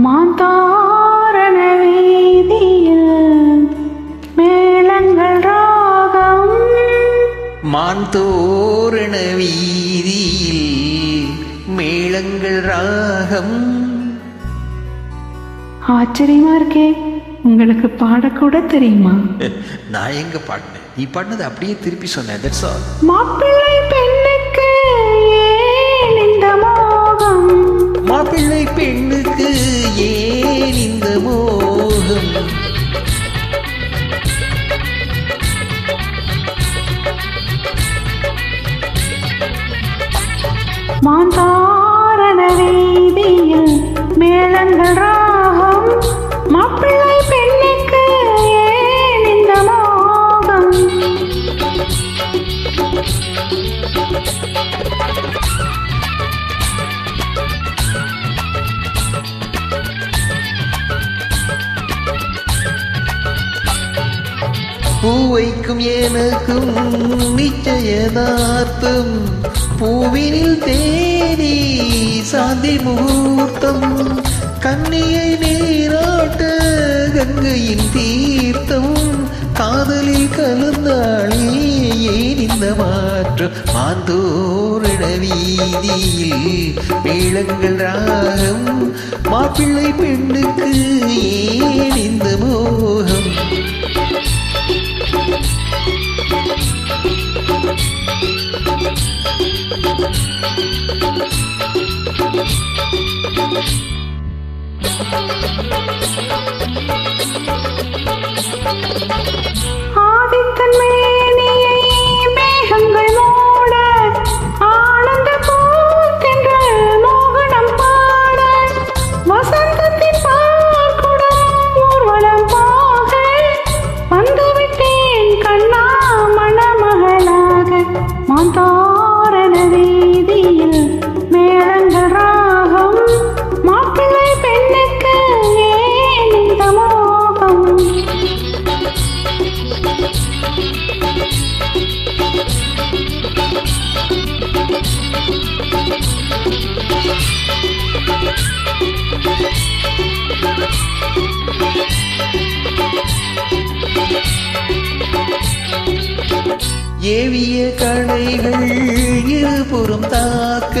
மாதாரண வீதியில் மேளங்கள் ராகம். மாந்தோரண வீதியில் மேளங்கள் ராகம். ஆச்சரியமா இருக்கே, உங்களுக்கு பாடக்கூட தெரியுமா? நான் எங்க பாடினேன், நீ பாடினது அப்படியே திருப்பி சொன்னேன். That's all. மாப்பிள்ளை பெண்ணுக்கு ஏன் இந்த மோகம்? மாப்பிள்ளை பெண்ணுக்கு ஏன் இந்த மோகம்? மாதாரண வீதியில் மேளங்கள் ராகம். மாப்பிள்ளை பெண்ணுக்கு ஏன் இந்த மோகம்? பூவைக்கும் எனக்கும் நிச்சயதார்த்தம். பூவினில் தேடி சாந்தி முகூர்த்தம். கன்னியை நீராட்ட கங்கையின் தீர்த்தம். காதலில் கலந்தாளே ஏன் இந்த மாற்றம்? மாந்தோரண வீதியில் மேளங்கள் ராகம். மாப்பிள்ளை பெண்ணுக்கு ஏன் இந்த மோகம்? ஆதித்தன் மேனியை மேகங்கள் மூட, ஆனந்த பூத்தென்றல் மோகனம் பாட, வசந்தத்தின் பார்க்குடம் ஊர்வலம் போக, வந்துவிட்டேன் கண்ணா மணமகளாக. மாதாரண வீதியில் மேளங்கள் ராகம். மாப்பிள்ளை பெண்ணுக்கு ஏன் இந்த மோகம்? ஏவிய கடைகள் இருபுறம் தாக்க